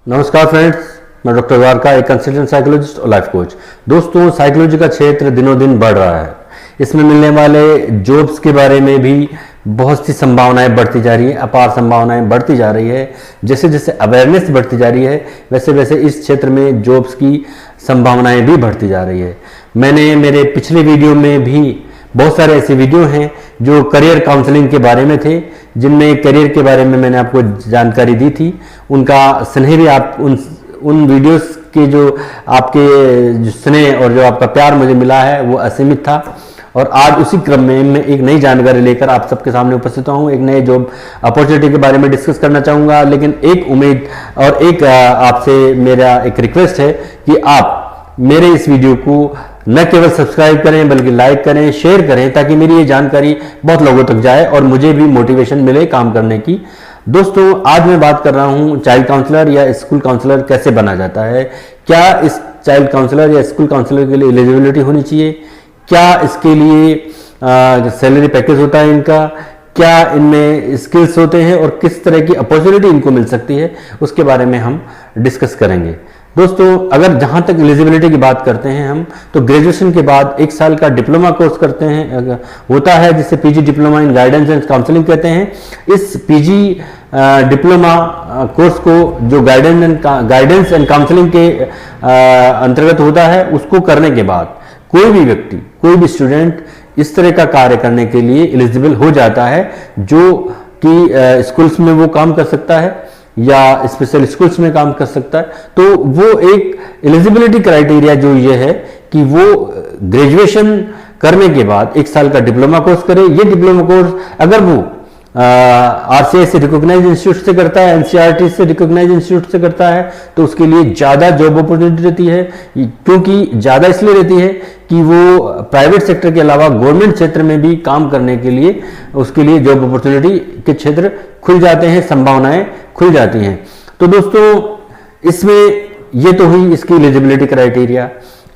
नमस्कार फ्रेंड्स, मैं डॉक्टर द्वारका, एक कंसल्टेंट साइकोलॉजिस्ट और लाइफ कोच। दोस्तों, साइकोलॉजी का क्षेत्र दिनों दिन बढ़ रहा है। इसमें मिलने वाले जॉब्स के बारे में भी बहुत सी संभावनाएं बढ़ती जा रही है, अपार संभावनाएं बढ़ती जा रही है। जैसे जैसे अवेयरनेस बढ़ती जा रही है वैसे वैसे इस क्षेत्र में जॉब्स की संभावनाएं भी बढ़ती जा रही है। मैंने मेरे पिछले वीडियो में भी बहुत सारे ऐसे वीडियो हैं जो करियर काउंसलिंग के बारे में थे, जिनमें करियर के बारे में मैंने आपको जानकारी दी थी। उनका स्नेह भी आप उन वीडियोस के जो आपके जो स्नेह और जो आपका प्यार मुझे मिला है वो असीमित था। और आज उसी क्रम में मैं एक नई जानकारी लेकर आप सबके सामने उपस्थित हूँ। एक नए जॉब अपॉर्चुनिटी के बारे में डिस्कस करना चाहूँगा, लेकिन एक उम्मीद और एक आपसे मेरा एक रिक्वेस्ट है कि आप मेरे इस वीडियो को न केवल सब्सक्राइब करें बल्कि लाइक करें, शेयर करें, ताकि मेरी ये जानकारी बहुत लोगों तक जाए और मुझे भी मोटिवेशन मिले काम करने की। दोस्तों, आज मैं बात कर रहा हूँ चाइल्ड काउंसलर या स्कूल काउंसलर कैसे बना जाता है। क्या इस चाइल्ड काउंसलर या स्कूल काउंसलर के लिए एलिजिबिलिटी होनी चाहिए? क्या इसके लिए सैलरी पैकेज होता है इनका? क्या इनमें स्किल्स होते हैं और किस तरह की अपॉर्चुनिटी इनको मिल सकती है, उसके बारे में हम डिस्कस करेंगे। दोस्तों, अगर जहां तक एलिजिबिलिटी की बात करते हैं हम, तो ग्रेजुएशन के बाद 1 साल का डिप्लोमा कोर्स करते हैं होता है, जिसे PG diploma in guidance and counselling कहते हैं। इस पीजी डिप्लोमा कोर्स को जो गाइडेंस एंड काउंसलिंग के अंतर्गत होता है, उसको करने के बाद कोई भी व्यक्ति, कोई भी स्टूडेंट इस तरह का कार्य करने के लिए एलिजिबल हो जाता है, जो कि स्कूल्स में वो काम कर सकता है या स्पेशल स्कूल्स में काम कर सकता है। तो वो एक एलिजिबिलिटी क्राइटेरिया जो ये है कि वो ग्रेजुएशन करने के बाद 1 साल का डिप्लोमा कोर्स करे। ये डिप्लोमा कोर्स अगर वो आरसीआई से रिकॉग्नाइज इंस्टीट्यूट से करता है, एनसीईआरटी से रिकॉग्नाइज इंस्टीट्यूट से करता है, तो उसके लिए ज़्यादा जॉब अपॉर्चुनिटी रहती है। क्योंकि ज़्यादा इसलिए रहती है कि वो प्राइवेट सेक्टर के अलावा गवर्नमेंट क्षेत्र में भी काम करने के लिए उसके लिए जॉब अपॉर्चुनिटी के क्षेत्र खुल जाते हैं, संभावनाएं खुल जाती हैं। तो दोस्तों, इसमें ये तो हुई इसकी एलिजिबिलिटी क्राइटेरिया।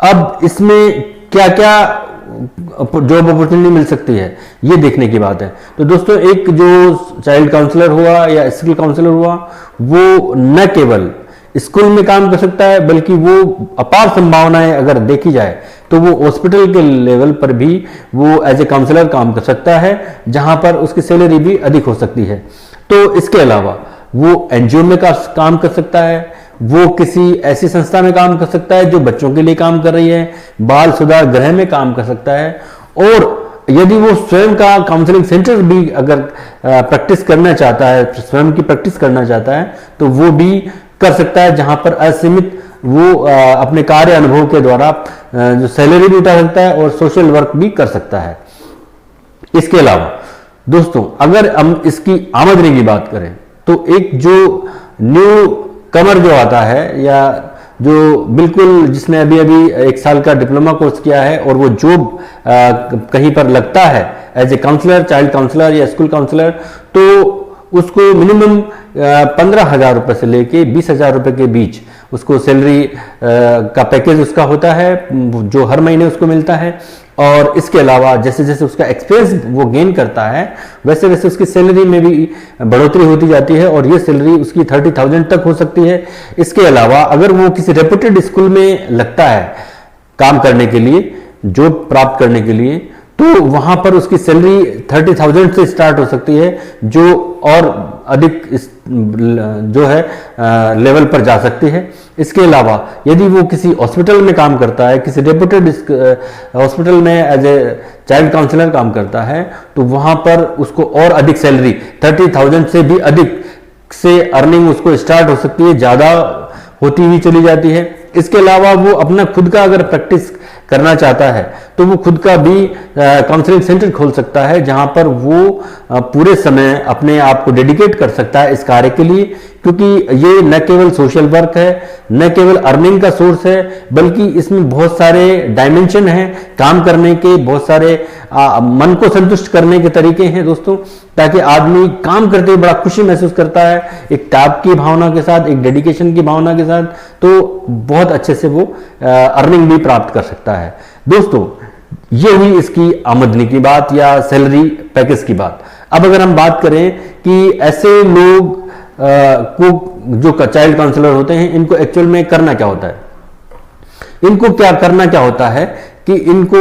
अब इसमें क्या क्या जॉब अपॉर्चुनिटी मिल सकती है, ये देखने की बात है। तो दोस्तों, एक जो चाइल्ड काउंसलर हुआ या स्कूल काउंसलर हुआ, वो न केवल स्कूल में काम कर सकता है, बल्कि वो अपार संभावनाएं अगर देखी जाए तो वो हॉस्पिटल के लेवल पर भी वो एज ए काउंसलर काम कर सकता है, जहां पर उसकी सैलरी भी अधिक हो सकती है। तो इसके अलावा वो एनजीओ में काम कर सकता है, वो किसी ऐसी संस्था में काम कर सकता है जो बच्चों के लिए काम कर रही है, बाल सुधार गृह में काम कर सकता है। और यदि वो स्वयं का काउंसलिंग सेंटर भी अगर प्रैक्टिस करना चाहता है, स्वयं की प्रैक्टिस करना चाहता है, तो वो भी कर सकता है, जहां पर असीमित वो अपने कार्य अनुभव के द्वारा जो सैलरी भी उठा सकता है और सोशल वर्क भी कर सकता है। इसके अलावा दोस्तों, अगर हम इसकी आमदनी की बात करें, तो एक जो न्यू कमर जो आता है या जो बिल्कुल जिसने अभी अभी 1 साल का डिप्लोमा कोर्स किया है और वो जॉब कहीं पर लगता है as a counsellor, child counsellor या स्कूल काउंसलर, तो उसको मिनिमम 15,000 रुपये से लेके 20,000 रुपये के बीच उसको सैलरी का पैकेज उसका होता है, जो हर महीने उसको मिलता है। और इसके अलावा जैसे जैसे उसका एक्सपीरियंस वो गेन करता है, वैसे वैसे उसकी सैलरी में भी बढ़ोतरी होती जाती है और ये सैलरी उसकी 30,000 तक हो सकती है। इसके अलावा अगर वो किसी रेपुटेड स्कूल में लगता है काम करने के लिए, जॉब प्राप्त करने के लिए, तो वहां पर उसकी सैलरी 30,000 से स्टार्ट हो सकती है, जो और अधिक जो है लेवल पर जा सकती है। इसके अलावा यदि वो किसी हॉस्पिटल में काम करता है, किसी रेपुटेड हॉस्पिटल में एज ए चाइल्ड काउंसलर काम करता है, तो वहां पर उसको और अधिक सैलरी 30,000 से भी अधिक से अर्निंग उसको स्टार्ट हो सकती है, ज़्यादा होती हुई चली जाती है। इसके अलावा वो अपना खुद का अगर प्रैक्टिस करना चाहता है तो वो खुद का भी काउंसलिंग सेंटर खोल सकता है, जहां पर वो पूरे समय अपने आप को डेडिकेट कर सकता है इस कार्य के लिए। क्योंकि ये न केवल सोशल वर्क है, न केवल अर्निंग का सोर्स है, बल्कि इसमें बहुत सारे डायमेंशन हैं काम करने के, बहुत सारे मन को संतुष्ट करने के तरीके हैं दोस्तों, ताकि आदमी काम करते हुए बड़ा खुशी महसूस करता है, एक त्याग की भावना के साथ, एक डेडिकेशन की भावना के साथ, तो बहुत अच्छे से वो अर्निंग भी प्राप्त कर सकता है। दोस्तों, ये हुई इसकी आमदनी की बात या सैलरी पैकेज की बात। अब अगर हम बात करें कि ऐसे लोग को जो चाइल्ड काउंसलर होते हैं इनको एक्चुअल में करना क्या होता है, इनको क्या करना क्या होता है कि इनको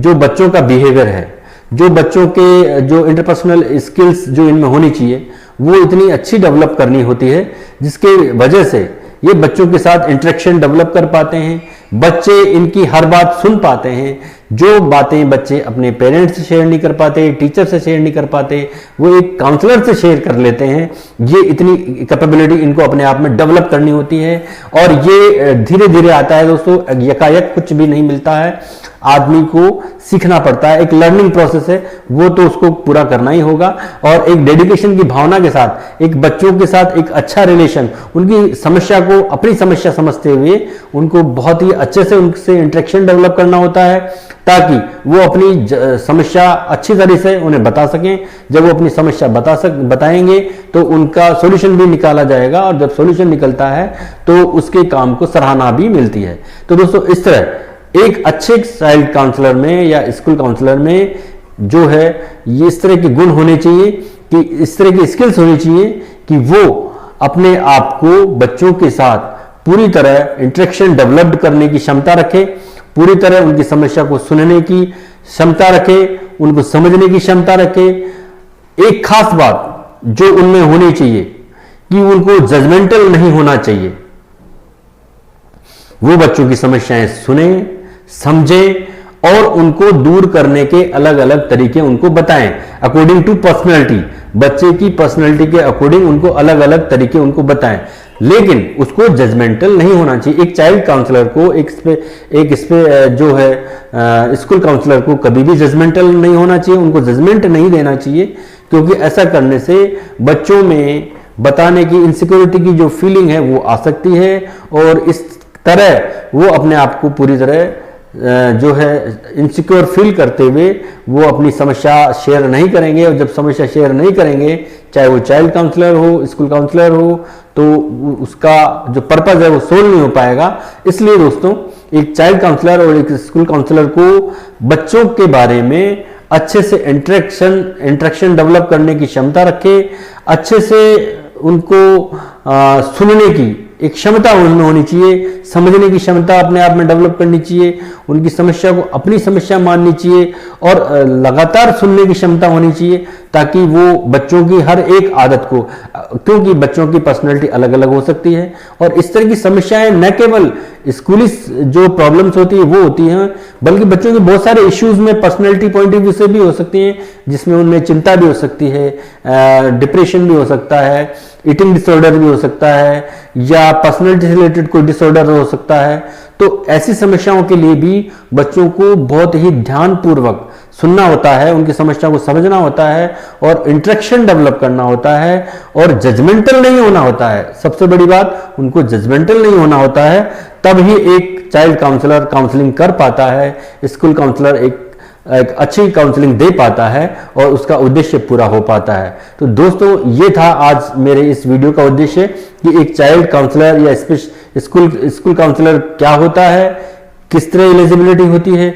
जो बच्चों का बिहेवियर है, जो बच्चों के जो इंटरपर्सनल स्किल्स जो इनमें होनी चाहिए वो इतनी अच्छी डेवलप करनी होती है जिसके वजह से ये बच्चों के साथ इंटरेक्शन डेवलप कर पाते हैं, बच्चे इनकी हर बात सुन पाते हैं, जो बातें बच्चे अपने पेरेंट्स से शेयर नहीं कर पाते, टीचर से शेयर नहीं कर पाते, वो एक काउंसलर से शेयर कर लेते हैं। ये इतनी कैपेबिलिटी इनको अपने आप में डेवलप करनी होती है और ये धीरे धीरे आता है दोस्तों, यकायक कुछ भी नहीं मिलता है, आदमी को सीखना पड़ता है, एक लर्निंग प्रोसेस है, वो तो उसको पूरा करना ही होगा। और एक डेडिकेशन की भावना के साथ एक बच्चों के साथ एक अच्छा रिलेशन, उनकी समस्या को अपनी समस्या समझते हुए उनको बहुत ही अच्छे से उनसे इंटरेक्शन डेवलप करना होता है ताकि वो अपनी समस्या अच्छी तरह से उन्हें बता सकें। जब वो अपनी समस्या बताएंगे तो उनका सॉल्यूशन भी निकाला जाएगा और जब सॉल्यूशन निकलता है तो उसके काम को सराहना भी मिलती है। तो दोस्तों इस तरह एक अच्छे चाइल्ड काउंसलर में या स्कूल काउंसलर में जो है ये इस तरह के गुण होने चाहिए कि इस तरह की स्किल्स होनी चाहिए कि वो अपने आप को बच्चों के साथ पूरी तरह इंटरेक्शन डेवलप्ड करने की क्षमता रखे, पूरी तरह उनकी समस्या को सुनने की क्षमता रखे, उनको समझने की क्षमता रखे। एक खास बात जो उनमें होनी चाहिए कि उनको जजमेंटल नहीं होना चाहिए, वो बच्चों की समस्याएं सुने, समझे और उनको दूर करने के अलग अलग तरीके उनको बताएं अकॉर्डिंग टू पर्सनैलिटी। बच्चे की पर्सनैलिटी के अकॉर्डिंग उनको अलग अलग तरीके उनको बताएं, लेकिन उसको जजमेंटल नहीं होना चाहिए। एक चाइल्ड काउंसलर को एक जो है स्कूल काउंसलर को कभी भी जजमेंटल नहीं होना चाहिए, उनको जजमेंट नहीं देना चाहिए, क्योंकि ऐसा करने से बच्चों में बताने की इनसिक्योरिटी की जो फीलिंग है वो आ सकती है और इस तरह वो अपने आप को पूरी तरह जो है इनसिक्योर फील करते हुए वो अपनी समस्या शेयर नहीं करेंगे। और जब समस्या शेयर नहीं करेंगे, चाहे वो चाइल्ड काउंसलर हो, स्कूल काउंसलर हो, तो उसका जो पर्पज है वो सोल्व नहीं हो पाएगा। इसलिए दोस्तों एक चाइल्ड काउंसलर और एक स्कूल काउंसलर को बच्चों के बारे में अच्छे से इंटरेक्शन डेवलप करने की क्षमता रखे, अच्छे से उनको सुनने की एक क्षमता उनमें होनी चाहिए, समझने की क्षमता अपने आप में डेवलप करनी चाहिए, उनकी समस्या को अपनी समस्या माननी चाहिए और लगातार सुनने की क्षमता होनी चाहिए ताकि वो बच्चों की हर एक आदत को, क्योंकि बच्चों की पर्सनैलिटी अलग अलग हो सकती है और इस तरह की समस्याएं न केवल स्कूली जो प्रॉब्लम्स होती है वो होती हैं, बल्कि बच्चों के बहुत सारे इश्यूज में पर्सनैलिटी पॉइंट ऑफ व्यू से भी हो सकती हैं, जिसमें उनमें चिंता भी हो सकती है, डिप्रेशन भी हो सकता है, ईटिंग डिसऑर्डर भी हो सकता है या पर्सनैलिटी से रिलेटेड कोई डिसऑर्डर हो सकता है। तो ऐसी समस्याओं के लिए भी बच्चों को बहुत ही ध्यानपूर्वक सुनना होता है, उनकी समस्या को समझना होता है और इंटरेक्शन डेवलप करना होता है और जजमेंटल नहीं होना होता है। सबसे बड़ी बात, उनको जजमेंटल नहीं होना होता है, तब ही एक चाइल्ड काउंसलर काउंसलिंग कर पाता है, स्कूल काउंसलर एक अच्छी काउंसलिंग दे पाता है और उसका उद्देश्य पूरा हो पाता है। तो दोस्तों ये था आज मेरे इस वीडियो का उद्देश्य कि एक चाइल्ड काउंसलर या स्कूल काउंसलर क्या होता है, किस तरह एलिजिबिलिटी होती है,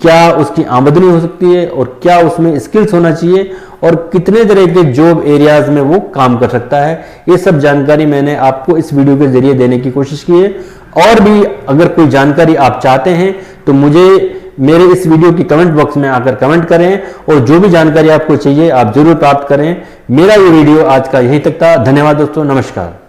क्या उसकी आमदनी हो सकती है और क्या उसमें स्किल्स होना चाहिए और कितने तरह के जॉब एरियाज में वो काम कर सकता है। ये सब जानकारी मैंने आपको इस वीडियो के जरिए देने की कोशिश की है। और भी अगर कोई जानकारी आप चाहते हैं तो मुझे मेरे इस वीडियो की कमेंट बॉक्स में आकर कमेंट करें और जो भी जानकारी आपको चाहिए आप जरूर प्राप्त करें। मेरा ये वीडियो आज का यहीं तक था। धन्यवाद दोस्तों, नमस्कार।